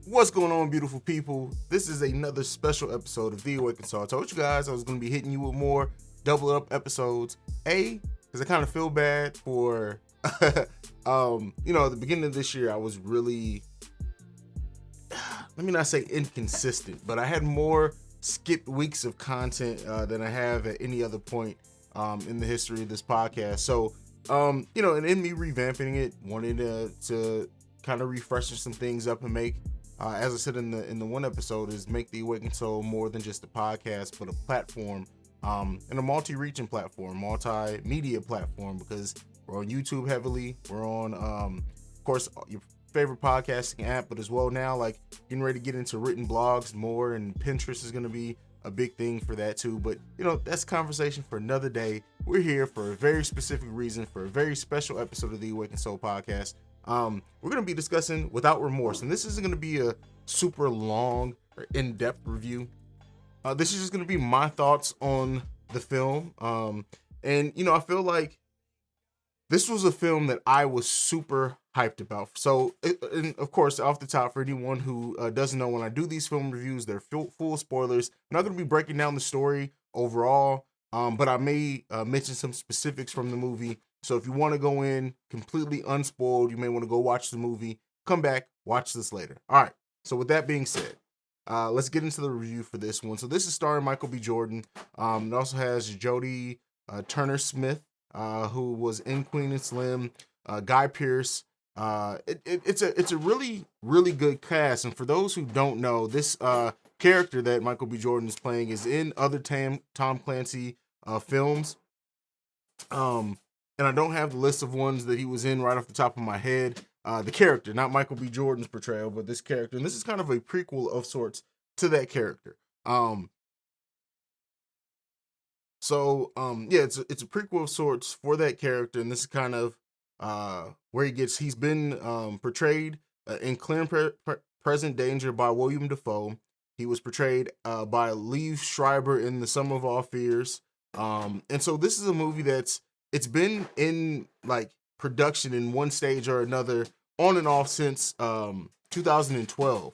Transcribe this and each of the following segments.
What's going on, beautiful people? This is another special episode of The Awakened Soul. I told you guys I was going to be hitting you with more double up episodes. Because I kind of feel bad for, at the beginning of this year, I was really, let me not say inconsistent, but I had more skipped weeks of content than I have at any other point in the history of this podcast. So, and in me revamping it, wanted to kind of refreshing some things up and make, as I said in the one episode, is make the Awakened Soul more than just a podcast, but a platform, and a multi-reaching platform, multimedia platform, because we're on YouTube heavily. We're on, of course, your favorite podcasting app, but as well now, like, getting ready to get into written blogs more, and Pinterest is going to be a big thing for that too. But, that's a conversation for another day. We're here for a very specific reason, for a very special episode of the Awakened Soul podcast. We're going to be discussing Without Remorse, and this isn't going to be a super long or in-depth review. This is just going to be my thoughts on the film. And I feel like this was a film that I was super hyped about. So, and of course, off the top, for anyone who doesn't know, when I do these film reviews, they're full spoilers. I'm not going to be breaking down the story overall, but I may mention some specifics from the movie. So if you want to go in completely unspoiled, you may want to go watch the movie, come back, watch this later. All right. So with that being said, let's get into the review for this one. So this is starring Michael B. Jordan. It also has Jody Turner Smith, who was in Queen and Slim, Guy Pearce. It's a really, really good cast. And for those who don't know, this character that Michael B. Jordan is playing is in other Tom Clancy films. And I don't have the list of ones that he was in right off the top of my head. The character, not Michael B. Jordan's portrayal, but this character. And this is kind of a prequel of sorts to that character. It's a prequel of sorts for that character. And this is kind of where he's been portrayed in clear and present danger by William Dafoe. He was portrayed by Liev Schreiber in The Sum of All Fears. And so this is a movie it's been in like production in one stage or another on and off since 2012.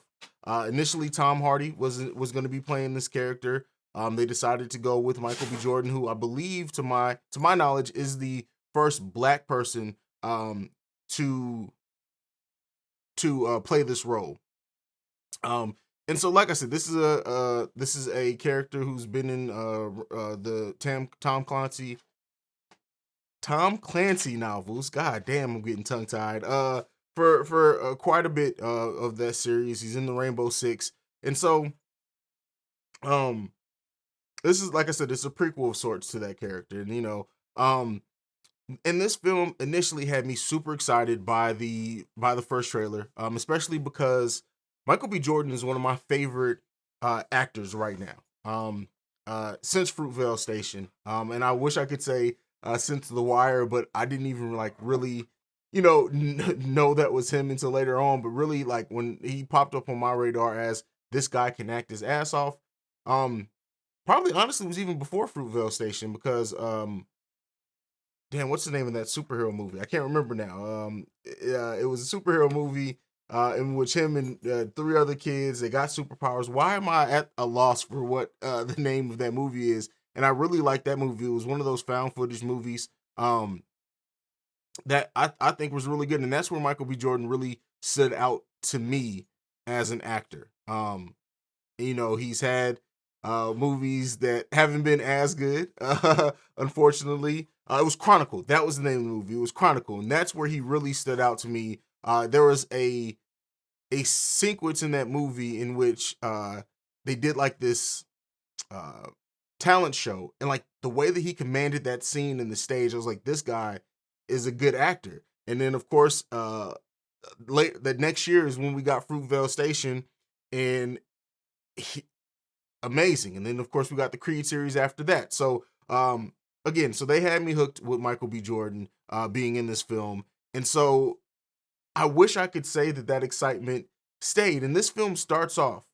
Initially, Tom Hardy was going to be playing this character. They decided to go with Michael B. Jordan, who I believe, to my knowledge, is the first Black person to play this role. And so, like I said, this is a character who's been in the Tom Clancy novels. God damn, I'm getting tongue tied. For quite a bit of that series. He's in the Rainbow Six, and so this is, like I said, it's a prequel of sorts to that character. And and this film initially had me super excited by the first trailer, especially because Michael B. Jordan is one of my favorite actors right now. Since Fruitvale Station, and I wish I could say since The Wire, but I didn't even really, know that was him until later on. But really, like, when he popped up on my radar as this guy can act his ass off, probably honestly was even before Fruitvale Station, because damn, what's the name of that superhero movie? I can't remember now. It was a superhero movie in which him and three other kids, they got superpowers. Why am I at a loss for what the name of that movie is? And I really liked that movie. It was one of those found footage movies that I think was really good. And that's where Michael B. Jordan really stood out to me as an actor. He's had movies that haven't been as good, unfortunately. It was Chronicle. That was the name of the movie. It was Chronicle. And that's where he really stood out to me. There was a sequence in that movie in which they did like this talent show, and like the way that he commanded that scene in the stage, I was like, this guy is a good actor. And then, of course, the next year is when we got Fruitvale Station, and amazing. And then, of course, we got the Creed series after that. So again, so they had me hooked with Michael B. Jordan being in this film. And so I wish I could say that excitement stayed. And this film starts off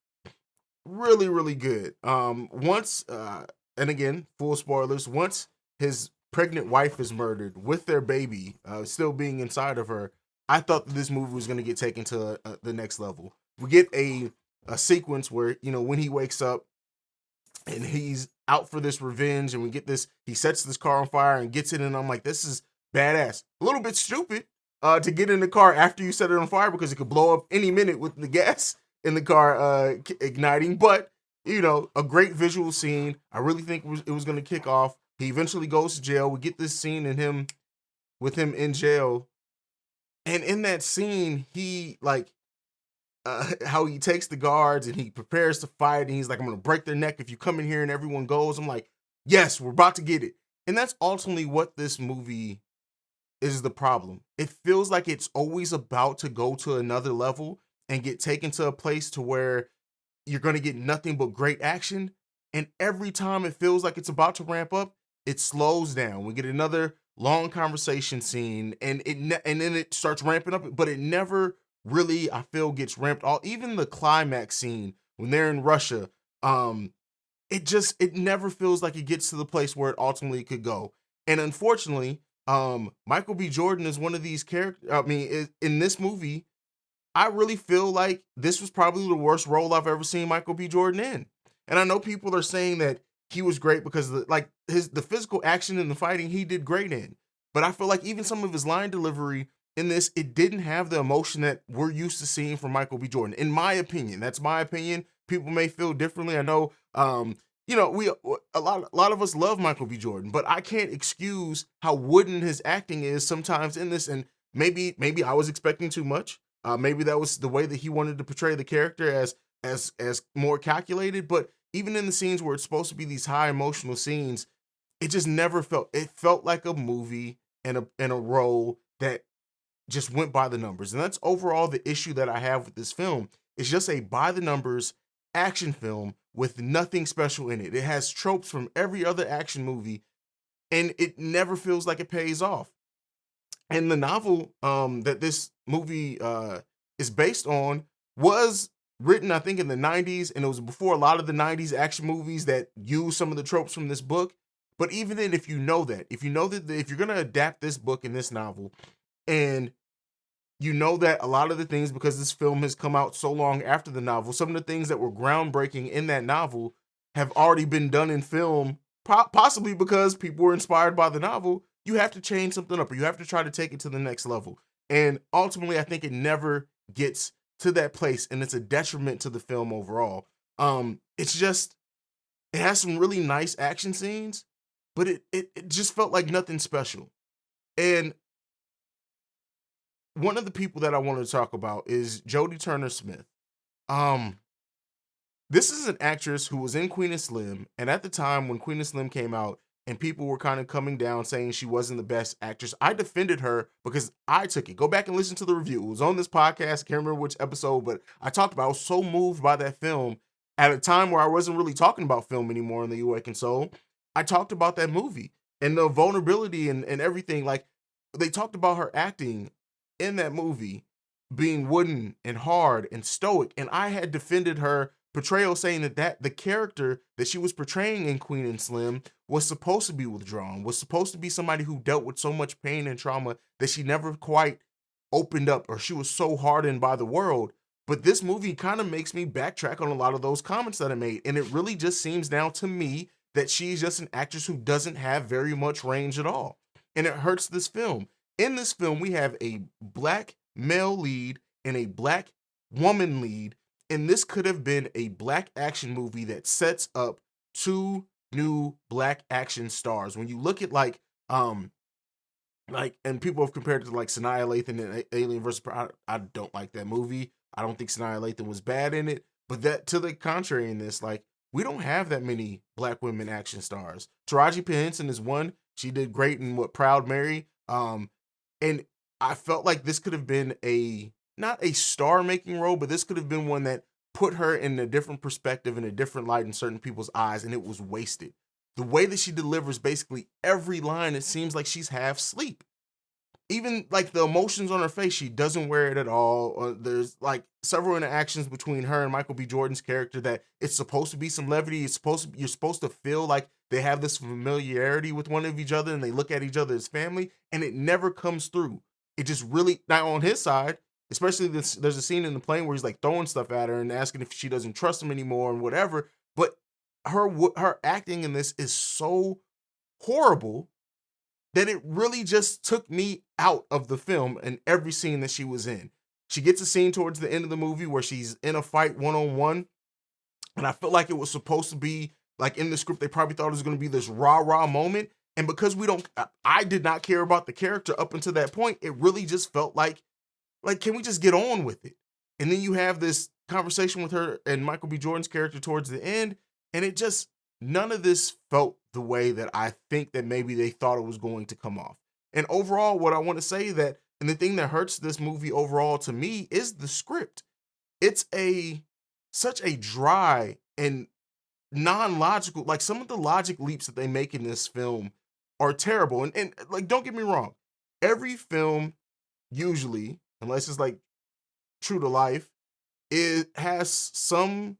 really, really good. Once, and again, full spoilers, once his pregnant wife is murdered with their baby still being inside of her, I thought that this movie was going to get taken to the next level. We get a sequence where, you know, when he wakes up and he's out for this revenge, and we get this, he sets this car on fire and gets it, and I'm like, this is badass. A little bit stupid to get in the car after you set it on fire, because it could blow up any minute with the gas in the car igniting. But, you know, a great visual scene. I really think it was going to kick off. He eventually goes to jail. We get this scene with him in jail, and in that scene, he like how he takes the guards and he prepares to fight, and he's like, I'm gonna break their neck if you come in here, and everyone goes. I'm like, yes, we're about to get it. And that's ultimately what this movie is the problem. It feels like it's always about to go to another level and get taken to a place to where you're gonna get nothing but great action. And every time it feels like it's about to ramp up, it slows down. We get another long conversation scene, and and then it starts ramping up, but it never really, I feel, gets ramped all. Even the climax scene when they're in Russia, it never feels like it gets to the place where it ultimately could go. And unfortunately, Michael B. Jordan is one of these characters. I mean, in this movie, I really feel like this was probably the worst role I've ever seen Michael B. Jordan in. And I know people are saying that he was great because the physical action and the fighting he did great in. But I feel like even some of his line delivery in this, it didn't have the emotion that we're used to seeing from Michael B. Jordan. In my opinion, that's my opinion. People may feel differently. I know, you know, a lot of us love Michael B. Jordan, but I can't excuse how wooden his acting is sometimes in this. And maybe I was expecting too much. Maybe that was the way that he wanted to portray the character as more calculated. But even in the scenes where it's supposed to be these high emotional scenes, it just never felt. It felt like a movie and a role that just went by the numbers. And that's overall the issue that I have with this film. It's just a by the numbers action film with nothing special in it. It has tropes from every other action movie, and it never feels like it pays off. And the novel that this movie is based on was written, I think, in the 90s, and it was before a lot of the 90s action movies that use some of the tropes from this book. But even then, if you know that if you're going to adapt this book and this novel, and you know that a lot of the things, because this film has come out so long after the novel, some of the things that were groundbreaking in that novel have already been done in film, possibly because people were inspired by the novel. You have to change something up, or you have to try to take it to the next level. And ultimately, I think it never gets to that place, and it's a detriment to the film overall. It's just, it has some really nice action scenes, but it just felt like nothing special. And one of the people that I wanted to talk about is Jody Turner-Smith. Um, this is an actress who was in Queen and Slim, and at the time when Queen and Slim came out, and people were kind of coming down saying she wasn't the best actress, I defended her because I took it. Go back and listen to the review. It was on this podcast. I can't remember which episode, but I talked about, I was so moved by that film at a time where I wasn't really talking about film anymore in the Awakened Soul. I talked about that movie and the vulnerability and everything. Like, they talked about her acting in that movie being wooden and hard and stoic, and I had defended her portrayal, saying that the character that she was portraying in Queen and Slim was supposed to be withdrawn, was supposed to be somebody who dealt with so much pain and trauma that she never quite opened up, or she was so hardened by the world. But this movie kind of makes me backtrack on a lot of those comments that I made, and it really just seems now to me that she's just an actress who doesn't have very much range at all, and it hurts this film. In this film, we have a black male lead and a black woman lead, and this could have been a black action movie that sets up two new black action stars. When you look at and people have compared it to like Sanaa Lathan and Alien vs. I don't like that movie. I don't think Sanaa Lathan was bad in it, but that to the contrary in this, like, we don't have that many black women action stars. Taraji P. Henson is one. She did great in Proud Mary. And I felt like this could have been not a star-making role, but this could have been one that put her in a different perspective, in a different light in certain people's eyes, and it was wasted. The way that she delivers basically every line, it seems like she's half asleep. Even like the emotions on her face, she doesn't wear it at all. There's like several interactions between her and Michael B. Jordan's character that it's supposed to be some levity. You're supposed to feel like they have this familiarity with one of each other, and they look at each other as family, and it never comes through. it just really, now on his side, especially this, there's a scene in the plane where he's like throwing stuff at her and asking if she doesn't trust him anymore and whatever. But her acting in this is so horrible that it really just took me out of the film and every scene that she was in. She gets a scene towards the end of the movie where she's in a fight one-on-one, and I felt like it was supposed to be like in the script, they probably thought it was going to be this rah-rah moment. And because I did not care about the character up until that point, it really just felt like, can we just get on with it? And then you have this conversation with her and Michael B. Jordan's character towards the end, and it just, none of this felt the way that I think that maybe they thought it was going to come off. And overall, what I want to say that, and the thing that hurts this movie overall to me is the script. It's such a dry and non-logical, like some of the logic leaps that they make in this film are terrible. And like, don't get me wrong, every film usually, unless it's like true to life, it has some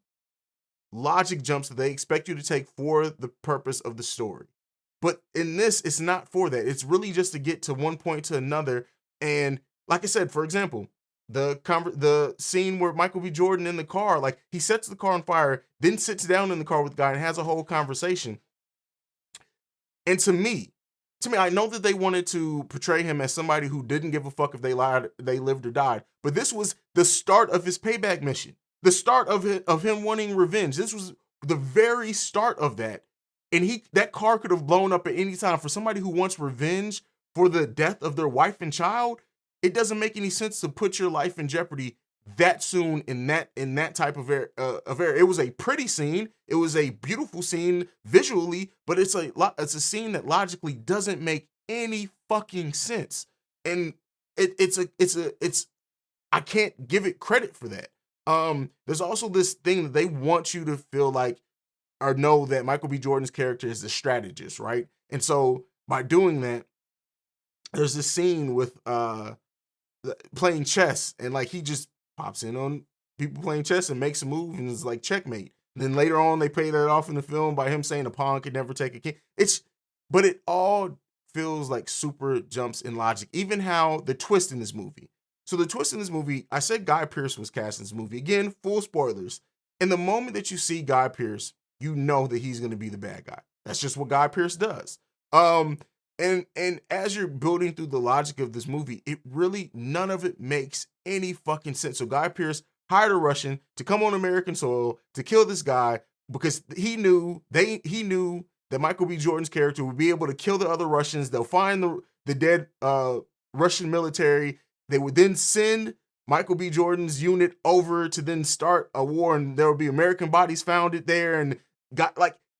logic jumps that they expect you to take for the purpose of the story. But in this, it's not for that. It's really just to get to one point to another. And like I said, for example, the scene where Michael B. Jordan in the car, like he sets the car on fire, then sits down in the car with the guy and has a whole conversation. And to me, I know that they wanted to portray him as somebody who didn't give a fuck if they lived or died. But this was the start of his payback mission. The start of him wanting revenge. This was the very start of that. And that car could have blown up at any time. For somebody who wants revenge for the death of their wife and child, it doesn't make any sense to put your life in jeopardy that soon in that type of area. It was a pretty scene. It was a beautiful scene visually, but it's a scene that logically doesn't make any fucking sense. And it's I can't give it credit for that. There's also this thing that they want you to feel like or know that Michael B. Jordan's character is the strategist, right? And so by doing that, there's this scene with playing chess, and like he just pops in on people playing chess and makes a move and it's like checkmate. And then later on they pay that off in the film by him saying a pawn could never take a king. But it all feels like super jumps in logic. Even how the twist in this movie. So the twist in this movie, I said Guy Pearce was cast in this movie. Again, full spoilers. And the moment that you see Guy Pearce, you know that he's going to be the bad guy. That's just what Guy Pearce does. And as you're building through the logic of this movie, it really, none of it makes any fucking sense. So Guy Pearce hired a Russian to come on American soil to kill this guy because he knew that Michael B. Jordan's character would be able to kill the other Russians. They'll find the dead Russian military. They would then send Michael B. Jordan's unit over to then start a war, and there will be American bodies found there. And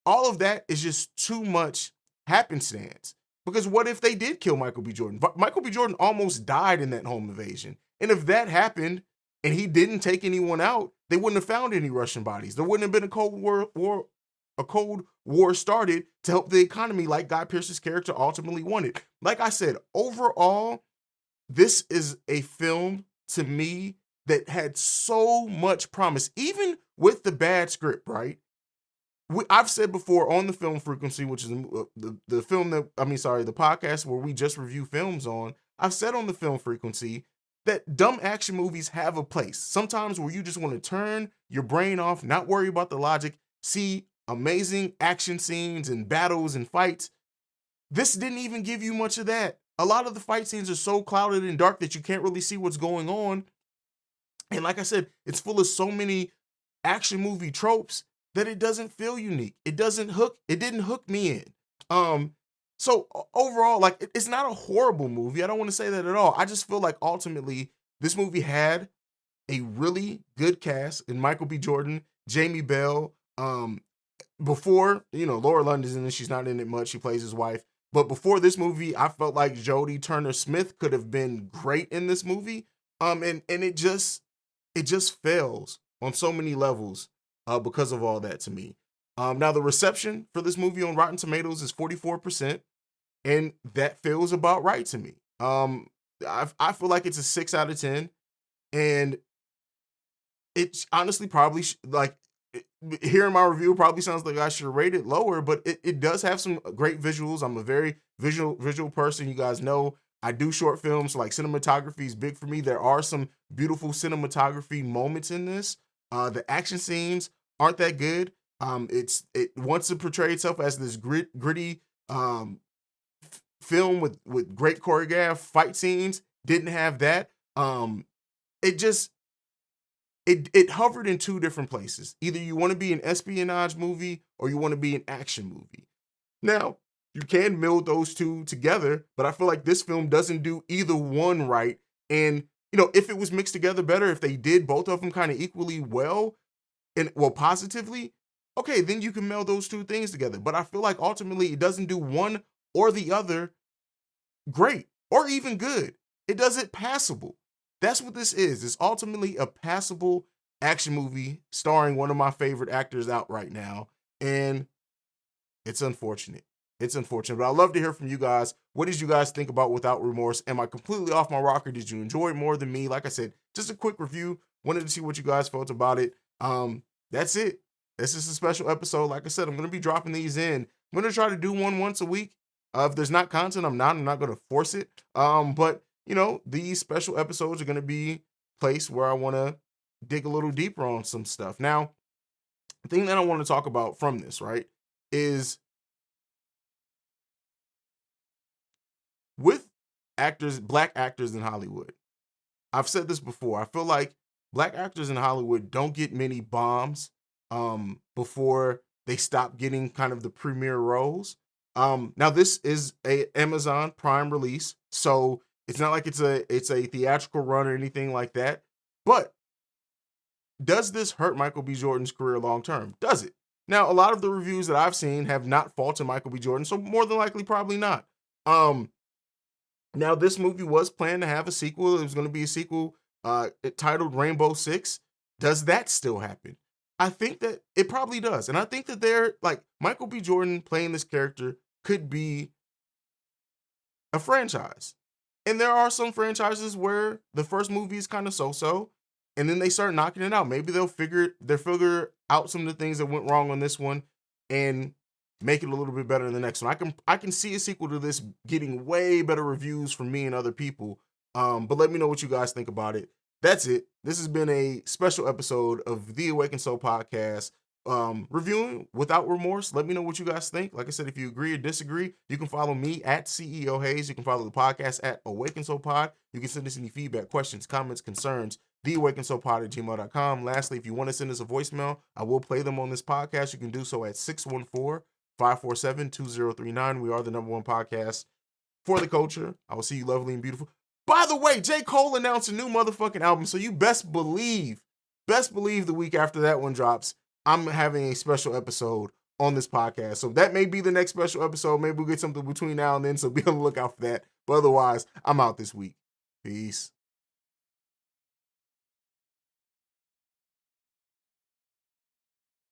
all of that is just too much happenstance. Because what if they did kill Michael B. Jordan? Michael B. Jordan almost died in that home invasion. And if that happened and he didn't take anyone out, they wouldn't have found any Russian bodies. There wouldn't have been a Cold War started to help the economy like Guy Pearce's character ultimately wanted. Like I said, overall, this is a film to me that had so much promise, even with the bad script, right? I've said before on the Film Frequency, which is the podcast where we just review films on, I've said on the Film Frequency that dumb action movies have a place. Sometimes where you just want to turn your brain off, not worry about the logic, see amazing action scenes and battles and fights. This didn't even give you much of that. A lot of the fight scenes are so clouded and dark that you can't really see what's going on. And like I said, it's full of so many action movie tropes that it doesn't feel unique. It didn't hook me in. So overall, like, it's not a horrible movie. I don't want to say that at all. I just feel like ultimately this movie had a really good cast in Michael B. Jordan, Jamie Bell. Before, Laura London's in it. She's not in it much. She plays his wife. But before this movie, I felt like Jody Turner-Smith could have been great in this movie. And it just fails on so many levels. Because of all that to me. Now, the reception for this movie on Rotten Tomatoes is 44%, and that feels about right to me. I feel like it's a 6 out of 10, and it honestly probably, hearing my review probably sounds like I should rate it lower, but it does have some great visuals. I'm a very visual person. You guys know I do short films, so like cinematography is big for me. There are some beautiful cinematography moments in this. The action scenes aren't that good. It wants to portray itself as this gritty film with great choreographed fight scenes. Didn't have that. It just it hovered in two different places. Either you want to be an espionage movie or you want to be an action movie. Now, you can meld those two together, but I feel like this film doesn't do either one right. And, if it was mixed together better, if they did both of them kind of equally well and positively, okay, then you can meld those two things together. But I feel like ultimately it doesn't do one or the other great or even good. It does it passable. That's what this is. It's ultimately a passable action movie starring one of my favorite actors out right now. And it's unfortunate. It's unfortunate, but I'd love to hear from you guys. What did you guys think about Without Remorse? Am I completely off my rocker? Did you enjoy it more than me? Like I said, just a quick review. Wanted to see what you guys felt about it. That's it. This is a special episode. Like I said, I'm going to be dropping these in. I'm going to try to do one once a week. If there's not content, I'm not going to force it. But these special episodes are going to be a place where I want to dig a little deeper on some stuff. Now, the thing that I want to talk about from this, right, is with black actors in Hollywood. I've said this before. I feel like black actors in Hollywood don't get many bombs before they stop getting kind of the premier roles. Now this is a Amazon Prime release, so it's not like it's a theatrical run or anything like that. But does this hurt Michael B. Jordan's career long term? Does it? Now, a lot of the reviews that I've seen have not faulted Michael B. Jordan, so more than likely, probably not. Now, this movie was planned to have a sequel. It was going to be a sequel titled Rainbow Six. Does that still happen? I think that it probably does. And I think that Michael B. Jordan playing this character could be a franchise. And there are some franchises where the first movie is kind of so-so, and then they start knocking it out. Maybe they'll figure out some of the things that went wrong on this one and make it a little bit better than the next one. I can see a sequel to this getting way better reviews from me and other people. But let me know what you guys think about it. That's it. This has been a special episode of the Awakened Soul podcast, reviewing Without Remorse. Let me know what you guys think. Like I said, if you agree or disagree, you can follow me at CEO Haize. You can follow the podcast at Awakened Soul Pod. You can send us any feedback, questions, comments, concerns, theawakenedsoulpod@gmail.com. Lastly, if you want to send us a voicemail, I will play them on this podcast. You can do so at 614-547-2039. We are the #1 podcast for the culture. I will see you lovely and beautiful. By the way, J. Cole announced a new motherfucking album, so you best believe the week after that one drops, I'm having a special episode on this podcast. So that may be the next special episode. Maybe we'll get something between now and then, so be on the lookout for that. But otherwise, I'm out this week. Peace.